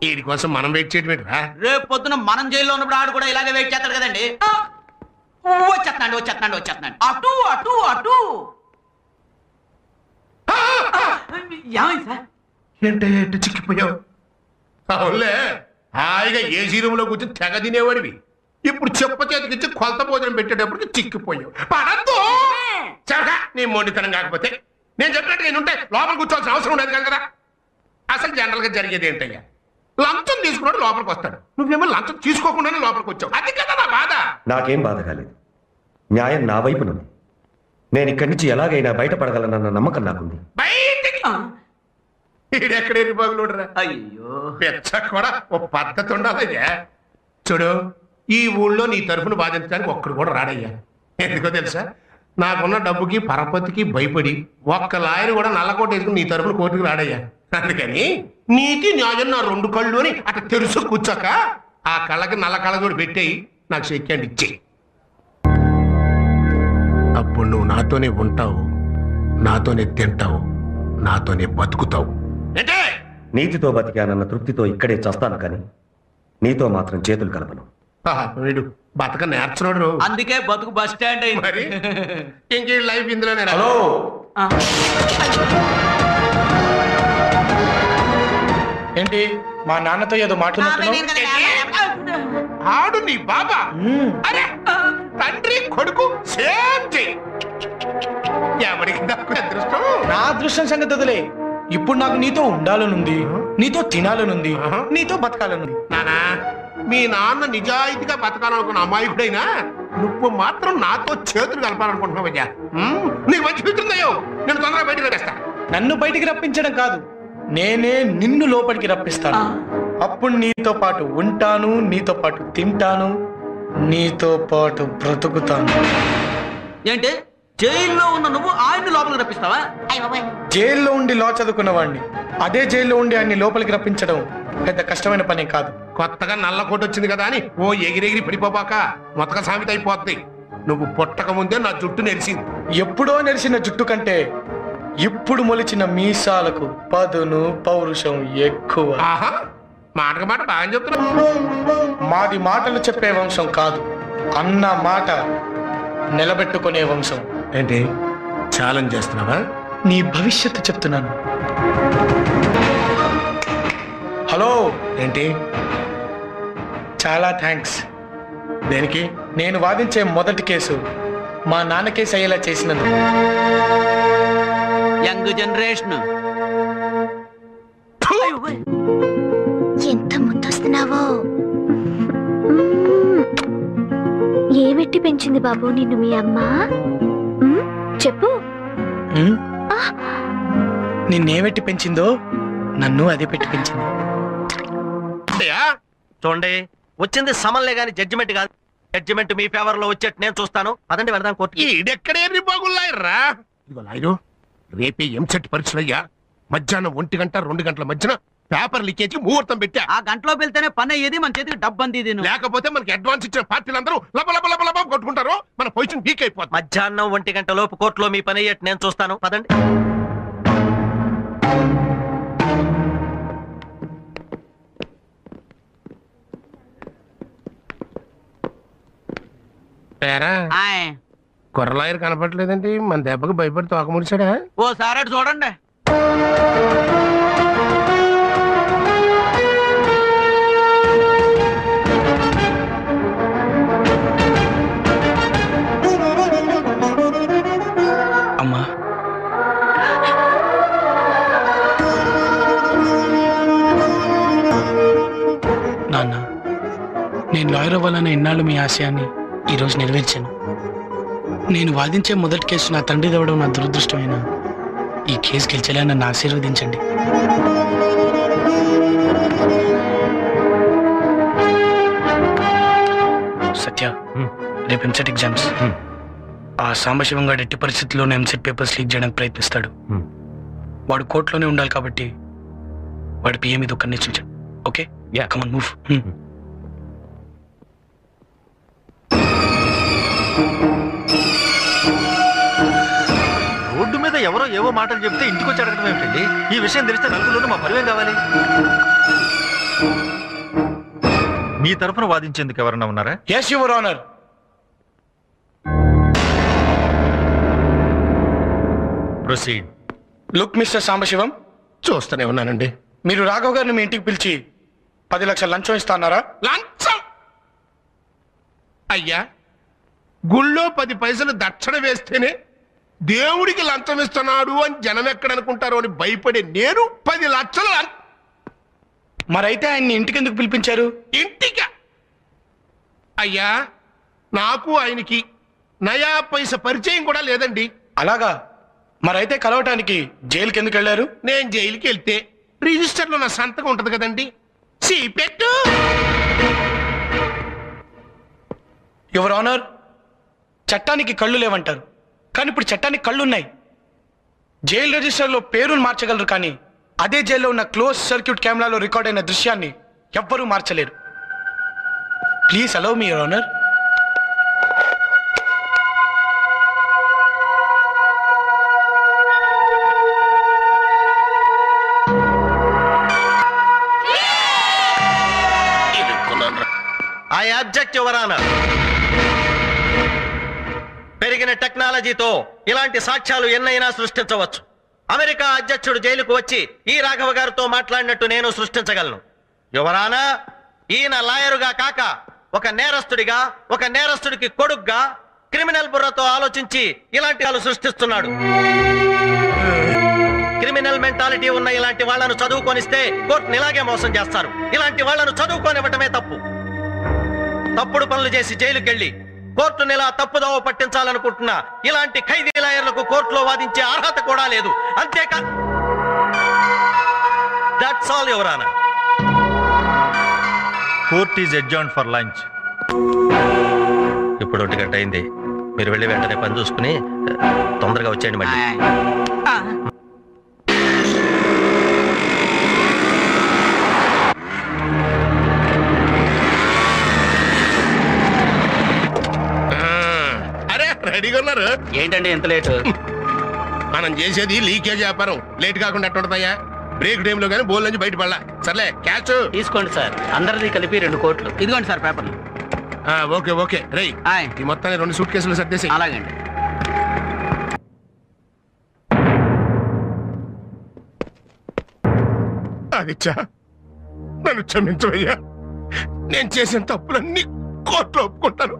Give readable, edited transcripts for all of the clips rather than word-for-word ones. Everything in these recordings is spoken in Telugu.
వీడి కోసం మనం వెయిట్ చేయడం ఏంట్రా? రేపు పొద్దున మనం జైల్లో ఉన్నప్పుడు ఆడు కూడా ఇలాగే వెయిట్ చేస్తాడు కదండి. వచ్చేస్తున్నాడు. అటు అటు అటు. ఏమైంది సార్? ఏంటంటే చిక్కిపోయావు? అవునులే, హాయిగా ఏసీ రూమ్ లో కూర్చొని తెగ తినేవాడివి. ఇప్పుడు చెప్ప చేతికిచ్చి కొలత భోజనం పెట్టేటప్పటికి చిక్కిపోయావు. పడద్దు చరగా నీ మొండితనం. కాకపోతే నేను చెప్పినట్టుగా ఉంటే లోపల కూర్చోవాల్సిన అవసరం ఉండేది కాదు కదా. అసలు జనరల్ గా జరిగేది ఏంటయ్యా, లంచం తీసుకున్నాడు లోపలికి వస్తాడు, నువ్వేమో లంచం తీసుకోకుండానే లోపలికి వచ్చావు. అది కదా నా బాధ. నాకేం బాధ కాలేదు, న్యాయం నా వైపునుంది. నేను ఇక్కడి నుంచి ఎలాగైనా బయటపడగలనన్న నమ్మకం నాకుంది. బయటికి ఎక్కడే బాగులుడరా? అయ్యో పెచ్చ కూడా ఓ పద్ధతి ఉండాలయ్యా. చూడు, ఈ ఊళ్ళో నీ తరఫున బాధించడానికి ఒక్కడు కూడా రాడయ్యా. ఎందుకో తెలుసా, నాకున్న డబ్బుకి పరపతికి భయపడి ఒక్క లాయర్ కూడా నల్లకోట వేసుకుని నీ తరఫున కోర్టుకు రాడయ్యా. అందుకని నీతి న్యాయం నా రెండు కళ్ళు అని అట్లా తెలుసు కూర్చోక ఆ కళ్ళకి నల్ల కళ్ళ కూడా పెట్టేయి, నాకు చెక్కండి ఇచ్చేయి. అప్పుడు నువ్వు నాతోనే ఉంటావు, నాతోనే తింటావు, నాతోనే బతుకుతావు. అంటే నీతితో బతికానన్న తృప్తితో ఇక్కడే చస్తాను, కానీ నీతో మాత్రం చేతులు కలపను. వీడు బతక నేర్చున్నాడు, అందుకే బతుకు బస్ స్టాండ్ అయింది. మరి ఇంకే లైఫ్ ఇందులోనే. హలో, ఏంటి మా నాన్నతో ఏదో మాట్లాడుతున్నావు? ఆడు నీ బాబా? అరే తండ్రి కొడుకు సేమ్ చెయ్యి. ఎవరికి దక్కు అదృష్టం? నా అదృష్టం సంగతి వదిలే. ఇప్పుడు నాకు నీతో ఉండాలనుంది, నీతో తినాలనుంది, నీతో బతకాలనుంది. నానా, మీ నాన్న నిజాయితీగా బతకాలనుకున్న అమాయకుడైనా నువ్వు మాత్రం నాతో చేతులు కలపాలనుకుంటున్నావయ్యా. నీకు మంచి మిత్రుందయ్యో, నేను తొందరగా బయటకు వచ్చేస్తా. నన్ను బయటికి రప్పించడం కాదు, నేనే నిన్ను లోపలికి రప్పిస్తాను. అప్పుడు నీతో పాటు ఉంటాను, నీతో పాటు తింటాను, నీతో పాటు బ్రతుకుతాను. ఏంటి జైల్లో ఉన్న నువ్వు ఆయన్ని లోపలికి రప్పిస్తావా? జైల్లో ఉండి లా చదువుకున్న వాడిని అదే జైల్లో ఉండి ఆయన్ని లోపలికి రప్పించడం పెద్ద కష్టమైన పని కాదు. కొత్తగా నల్ల కోట వచ్చింది కదా అని ఓ ఎగిరెగిరి పడిపోబాక మొత్తగా సామెత అయిపోద్ది. నువ్వు పుట్టక ముందే నా జుట్టు నెరిసింది. ఎప్పుడో నెరిసిన జుట్టు కంటే ఇప్పుడు మొలిచిన మీసాలకు పదును పౌరుషం ఎక్కువ. ఆహా, మాటకు మాట బాగా చెప్తున్నా. మాది మాటలు చెప్పే వంశం కాదు, అన్న మాట నిలబెట్టుకునే వంశం. ఏంటి ఛాలెంజ్ చేస్తున్నావా? నీ భవిష్యత్తు చెప్తున్నాను. హలో, ఏంటి? చాలా థ్యాంక్స్. దేనికి? నేను వాదించే మొదటి కేసు మా నాన్న కేసు అయ్యేలా చేసినందుకు. Young generation. ఎంత ముద్దొస్తున్నావో. ఏమెట్టి పెంచింది బాబు నిన్ను మీ అమ్మ? చెప్పు. నిన్నేమెట్టి పెంచిందో నన్ను అదే పెట్టి పెంచింది. చూడండి, వచ్చింది సమన్లే గాని జడ్జిమెంట్ కాదు. జడ్జిమెంట్ మీ ఫేవర్ లో వచ్చేట్టు నేను చూస్తాను. పదండి వెళ్దాం కోర్టు. ఈడెక్కడే బాగున్నాయర్రా. ఇదిగో లాయరు, రేపే ఎంసెట్ పరీక్షలయ్యా. మధ్యాహ్నం 1 గంట 2 గంటల మధ్యన పేపర్ లీకేజ్ ముహూర్తం పెట్టా. ఆ గంటలో వెళ్తేనే పని అయ్యేది, మన చేతికి డబ్బు అంది. లేకపోతే మనకి అడ్వాన్స్ ఇచ్చిన పార్టీలందరూ లబ లబ లబ లబ కొట్టుకుంటారు, మన పొజిషన్ వీక్ అయిపోతుంది. మధ్యాహ్నం 1 గంట లోపు కోర్టులో మీ పని అయ్యేట్టు నేను చూస్తాను. పదండి. కుర్రలాయర్ కనపడలేదండి. మన దెబ్బకి భయపడి తోక ముడిచాడా? ఓసారి అటు చూడండి. అమ్మా, నాన్న, నేను లాయర్ అవ్వాలనే ఇన్నాళ్ళు మీ ఆశయాన్ని ఈరోజు నెరవేర్చాను. నేను వాదించే మొదటి కేసు నా తండ్రి దవ్వడం నా దురదృష్టమైన ఈ కేసు గెలిచేలా నన్ను ఆశీర్వదించండి. సత్య, రేపు ఎంసెట్ ఎగ్జామ్స్. ఆ సాంబశివం గారు ఎట్టి పరిస్థితుల్లోనే ఎంసెట్ పేపర్స్ లీక్ చేయడానికి ప్రయత్నిస్తాడు. వాడు కోర్టులోనే ఉండాలి కాబట్టి వాడి పిఏ మీద ఒక నిశ్చయించాడు. Okay, come on move. Road మీద ఎవరో ఏవో మాటలు చెప్తే ఇంటికి వచ్చి అడగడం ఏమిటండి? ఈ విషయం తెలిస్తే నలుగురిలోనూ మా పరివేం కావాలి. మీ తరఫున వాదించేందుకు ఎవరన్నా ఉన్నారా? Yes your honour. Proceed. Look mister Sambasivam, చూస్తూనే ఉన్నానండి. మీరు రాఘవ్ గారిని మీ ఇంటికి పిలిచి 10 లక్షల లంచం ఇస్తాన్నారా? లంచం? అయ్యా, గుళ్ళో 10 పైసలు దక్షిణ వేస్తేనే దేవుడికి లంచం ఇస్తున్నాడు అని జనం ఎక్కడనుకుంటారో అని భయపడే నేను 10 లక్షలు మరైతే ఆయన్ని ఇంటికి ఎందుకు పిలిపించారు? ఇంటికి? అయ్యా, నాకు ఆయనకి నయా పైస పరిచయం కూడా లేదండి. అలాగా? మరైతే కలవటానికి జైలుకి ఎందుకు వెళ్ళారు? నేను జైలుకి వెళ్తే రిజిస్టర్లో నా సంతకం ఉంటది కదండి. పెట్టు. యువర్ ఆనర్, చట్టానికి కళ్ళు లేవంటారు, కానీ ఇప్పుడు చట్టానికి కళ్ళు ఉన్నాయి. జైలు రిజిస్టర్లో పేరును మార్చగలరు, కానీ అదే జైల్లో ఉన్న క్లోజ్ సర్క్యూట్ కెమెరాలో రికార్డ్ అయిన దృశ్యాన్ని ఎవ్వరూ మార్చలేరు. Please allow me your honour. I object your honour. పెరిగిన టెక్నాలజీతో ఇలాంటి సాక్ష్యాలు ఎన్నైనా సృష్టించవచ్చు. అమెరికా అధ్యక్షుడు జైలుకు వచ్చి ఈ రాఘవ గారితో మాట్లాడినట్టు నేను సృష్టించగలను. యువర్ ఆనర్, ఈయన లాయరుగా కాక ఒక నేరస్తుడిగా, ఒక నేరస్తుడికి కొడుగ్గా క్రిమినల్ బుర్రతో ఆలోచించి ఇలాంటి వాళ్ళు సృష్టిస్తున్నాడు. క్రిమినల్ మెంటాలిటీ ఉన్న ఇలాంటి వాళ్లను చదువుకొనిస్తే కోర్టుని ఇలాగే మోసం చేస్తారు. ఇలాంటి వాళ్లను చదువుకోనివ్వటమే తప్పు. తప్పుడు పనులు చేసి జైలుకెళ్లి కోర్టుని ఇలా తప్పుదోవ పట్టించాలనుకుంటున్నా ఇలాంటి ఖైదీ లాయర్లకు కోర్టులో వాదించే అర్హత కూడా లేదు. అంతేకా, that's all your honour. Court is adjourned for lunch. ఇప్పుడు 1 గంట అయింది. మీరు వెళ్ళి వెంటనే పని చూసుకుని తొందరగా వచ్చేయండి మళ్ళీ. రెడీగా ఉన్నారు? ఏంటండి ఎంత లేటు? మనం చేసేది లీకేజ్ వ్యాపారం. లేట్ కాకుండా ఎట్టుంటదయ్యా? బ్రేక్ టైంలో కానీ బోల్ నుంచి బయట పడలా. సర్లే, క్యాచ్ తీసుకోండి సార్, అందరిది కలిపి 2 కోట్లు. ఇదిగోండి సార్ పేపర్లు. Okay okay. రై, ఈ మొత్తాన్ని 2 సూట్ కేసులు సర్దేసి. అలాగండి. ఆదిత్య, నన్ను క్షమించవయ్యా. నేను చేసిన తప్పులన్నీ కోర్టులో ఒప్పుకుంటాను.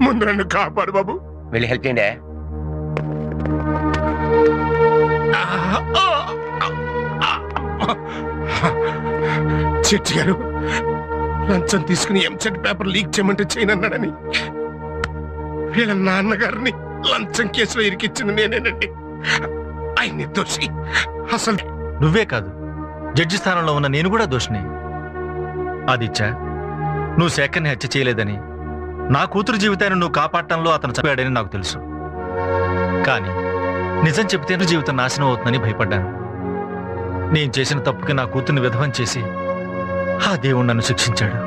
ముందు నన్ను కాపాడు బాబు. వెళ్ళి హెల్ప్ చేయండి. చిట్టి గారు లంచం తీసుకుని ఎంసెట్ పేపర్ లీక్ చేయమంటే చేయనన్నాడని వీళ్ళ నాన్నగారిని లంచం కేసులో ఇరికిచ్చింది నేనేనండి. ఆయన నిర్దోషి. అసలు నువ్వే కాదు, జడ్జి స్థానంలో ఉన్న నేను కూడా దోషిని. ఆదిత్య, నువ్వు శేఖర్ని హత్య చేయలేదని, నా కూతురు జీవితాన్ని నువ్వు కాపాడటంలో అతను చంపాడని నాకు తెలుసు. కానీ నిజం చెప్తే జీవితం నాశనం అవుతుందని భయపడ్డాను. నేను చేసిన తప్పుకి నా కూతుర్ని విధవం చేసి ఆ దేవుడు నన్ను శిక్షించాడు.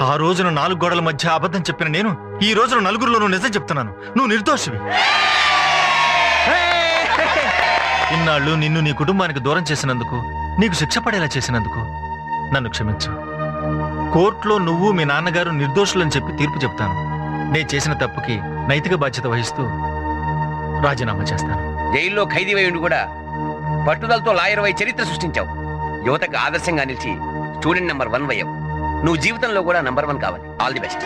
ఆ రోజున 4 గోడల మధ్య అబద్ధం చెప్పిన నేను ఈ రోజున నలుగురిలోనూ నిజం చెప్తున్నాను. నువ్వు నిర్దోషివి. ఇన్నాళ్ళు నిన్ను నీ కుటుంబానికి దూరం చేసినందుకు, నీకు శిక్ష పడేలా చేసినందుకు నన్ను క్షమించు. కోర్టులో నువ్వు మీ నాన్నగారు నిర్దోషులని చెప్పి తీర్పు చెప్తాను. నేను చేసిన తప్పుకి నైతిక బాధ్యత వహిస్తూ రాజీనామా చేస్తాను. జైల్లో ఖైదీ ఉండి కూడా పట్టుదలతో లాయర్ వై చరిత్ర సృష్టించావు. యువతకు ఆదర్శంగా నిలిచి స్టూడెంట్ నెంబర్ 1 అయ్యావు. నువ్వు జీవితంలో కూడా నంబర్ 1 కావాలి. All the best.